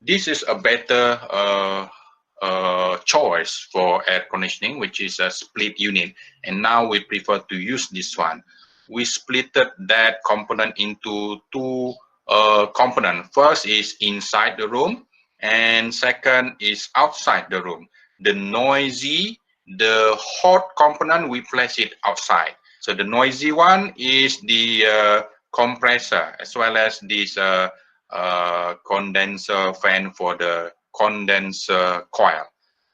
this is a better choice for air conditioning, which is a split unit. And now we prefer to use this one. We splitted that component into two components. First is inside the room, and second is outside the room. The noisy, the hot component, we place it outside. So the noisy one is the compressor, as well as this condenser fan for the condenser coil.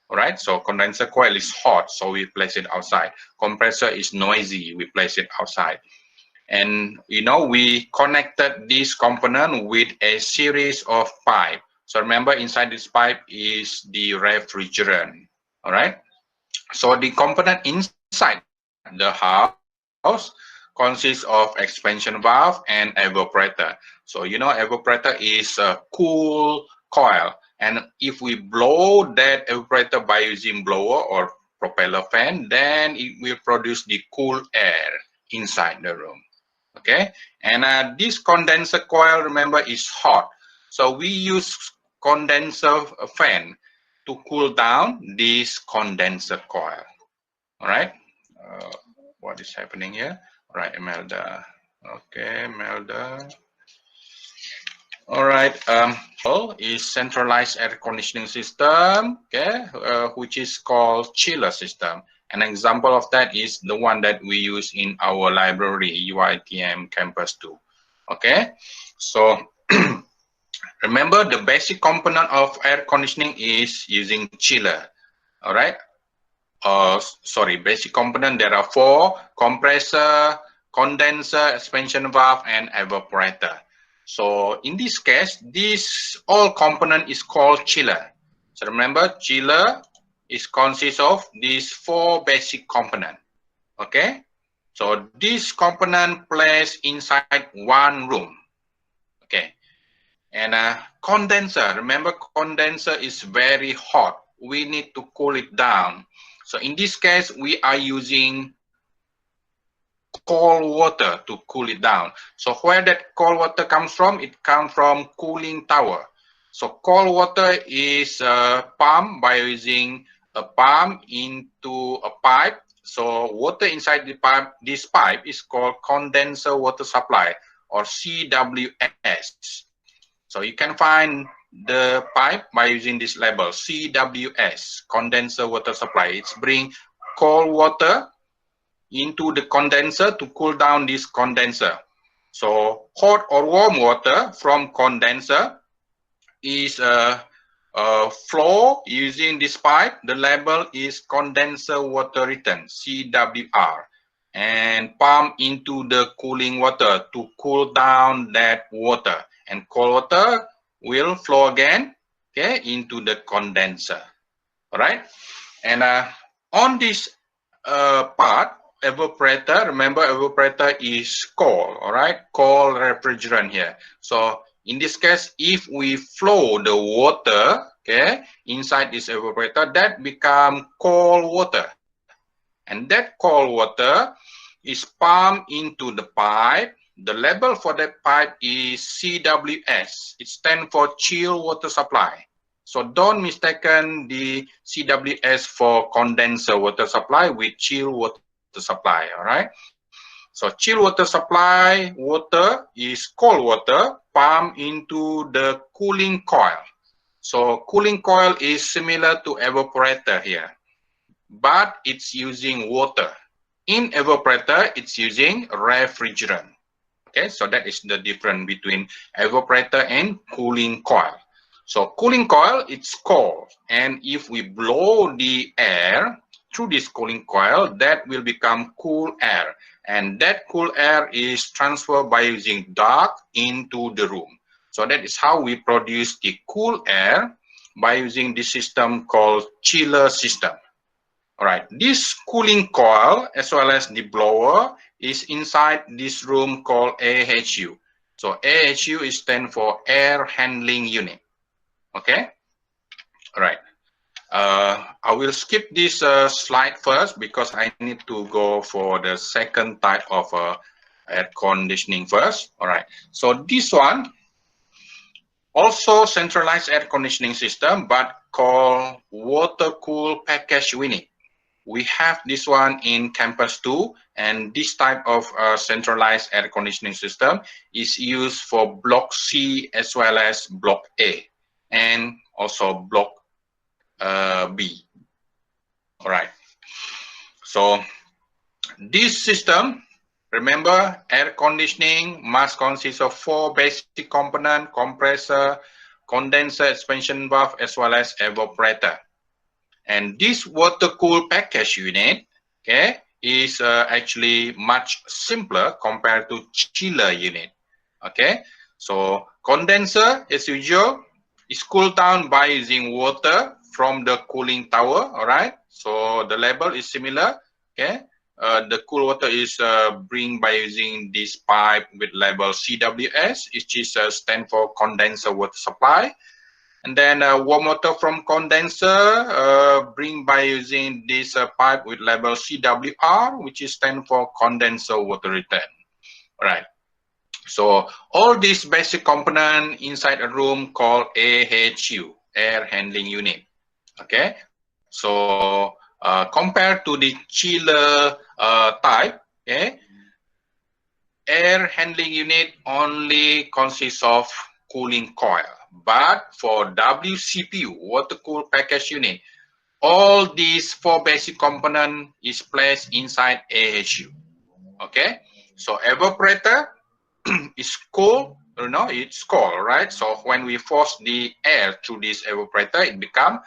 All right, so condenser coil is hot, so we place it outside. Compressor is noisy, we place it outside. And we connected this component with a series of pipe. So remember, inside this pipe is the refrigerant. All right, so the component inside the house consists of expansion valve and evaporator. So evaporator is a cool coil, and if we blow that evaporator by using blower or propeller fan, then it will produce the cool air inside the room. Okay, and this condenser coil, remember, is hot, so we use condenser fan to cool down this condenser coil. All right, what is happening here? All right, Imelda. Okay, Imelda. All right, is centralized air conditioning system, okay, which is called chiller system. An example of that is the one that we use in our library, UITM Campus 2. Okay, so remember, the basic component of air conditioning is using chiller. All right, sorry, basic component, there are 4: compressor, condenser, expansion valve, and evaporator. So in this case, this all component is called chiller. So remember, chiller consists of these 4 basic component. Okay, so this component placed inside one room. Okay, and condenser, remember, condenser is very hot. We need to cool it down. So in this case, we are using cold water to cool it down. So where that cold water comes from? It comes from cooling tower. So cold water is pumped by using a pump into a pipe. So water inside the pipe, this pipe is called condenser water supply, or CWS. So you can find the pipe by using this label, CWS, condenser water supply. It's bring cold water into the condenser to cool down this condenser. So hot or warm water from condenser is flow using this pipe. The label is condenser water return, CWR, and pump into the cooling water to cool down that water. And cold water will flow again, okay, into the condenser. All right, and on this part, evaporator, remember, evaporator is cold, all right, cold refrigerant here. So in this case, if we flow the water, okay, inside this evaporator, that become cold water, and that cold water is pumped into the pipe. The label for that pipe is CWS. It stands for chill water supply. So don't mistaken the CWS for condenser water supply with chill water supply. All right. So chill water supply water is cold water pumped into the cooling coil. So cooling coil is similar to evaporator here, but it's using water. In evaporator, it's using refrigerant. Okay, so that is the difference between evaporator and cooling coil. So cooling coil, it's cold, and if we blow the air through this cooling coil, that will become cool air, and that cool air is transferred by using duct into the room. So that is how we produce the cool air, by using this system called chiller system. All right, this cooling coil as well as the blower is inside this room called AHU. So AHU is stand for air handling unit. Okay, all right. I will skip this slide first because I need to go for the second type of air conditioning first. All right, so this one, Also centralized air conditioning system, but called water-cooled package unit. We have this one in campus too, and this type of centralized air conditioning system is used for block C as well as block A and also block B. All right. So this system, remember, air conditioning must consist of 4 basic components: compressor, condenser, expansion valve, as well as evaporator. And this water-cooled package unit, okay, is actually much simpler compared to chiller unit. Okay, so condenser, as usual, is cooled down by using water from the cooling tower. All right, so the label is similar. Okay, the cool water is bring by using this pipe with label CWS, which is stand for condenser water supply. And then warm water from condenser bring by using this pipe with label CWR, which is stand for condenser water return. All right. So all these basic component inside a room called AHU, air handling unit. Okay. So compared to the chiller type, okay, air handling unit only consists of cooling coil. But for WCPU, water cooled package unit, all these 4 basic components is placed inside AHU. Okay, so evaporator is cool, it's cold, right? So when we force the air through this evaporator, it becomes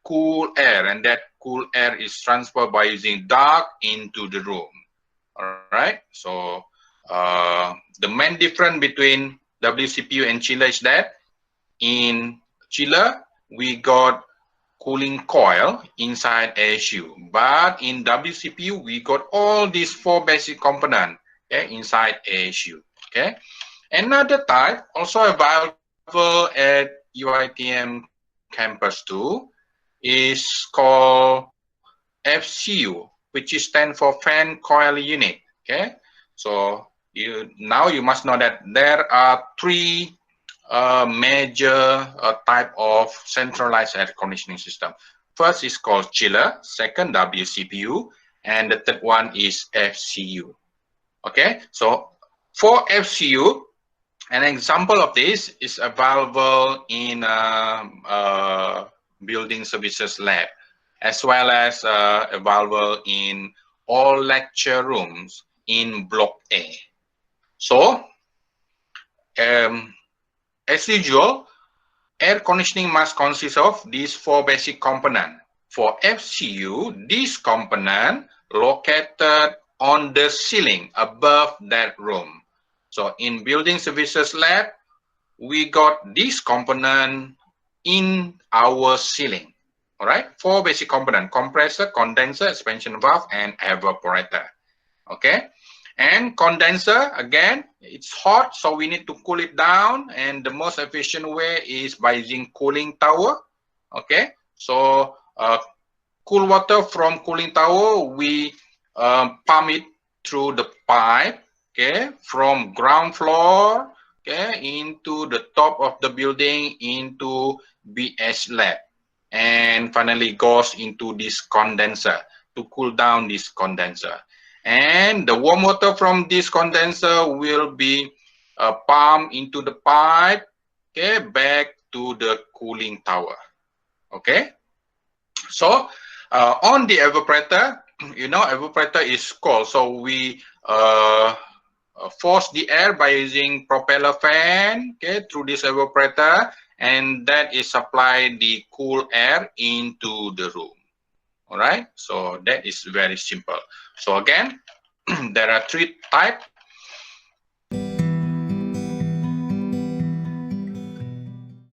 cool air, and that cool air is transferred by using duct into the room. All right, so the main difference between WCPU and chiller is that in chiller we got cooling coil inside AHU, but in WCPU we got all these 4 basic components, okay, inside AHU. Okay, another type also available at UITM campus 2 is called FCU, which is stand for fan coil unit. Okay, so now you must know that there are 3 major type of centralized air conditioning system. First is called chiller, second WCPU, and the third one is FCU. Okay, so for FCU, an example of this is available in building services lab, as well as available in all lecture rooms in block A. So, as usual, air conditioning must consist of these 4 basic components. For FCU, this component located on the ceiling above that room. So in building services lab, we got this component in our ceiling. All right, 4 basic components: compressor, condenser, expansion valve, and evaporator. Okay, and condenser, again, it's hot, so we need to cool it down, and the most efficient way is by using cooling tower. Okay, so cool water from cooling tower, we pump it through the pipe, okay, from ground floor, okay, into the top of the building, into BH lab, and finally goes into this condenser to cool down this condenser. And the warm water from this condenser will be pumped into the pipe, okay, back to the cooling tower. Okay, so on the evaporator, evaporator is cold, so we force the air by using propeller fan, okay, through this evaporator, and that is supply the cool air into the room. All right, so that is very simple. So again, there are 3 types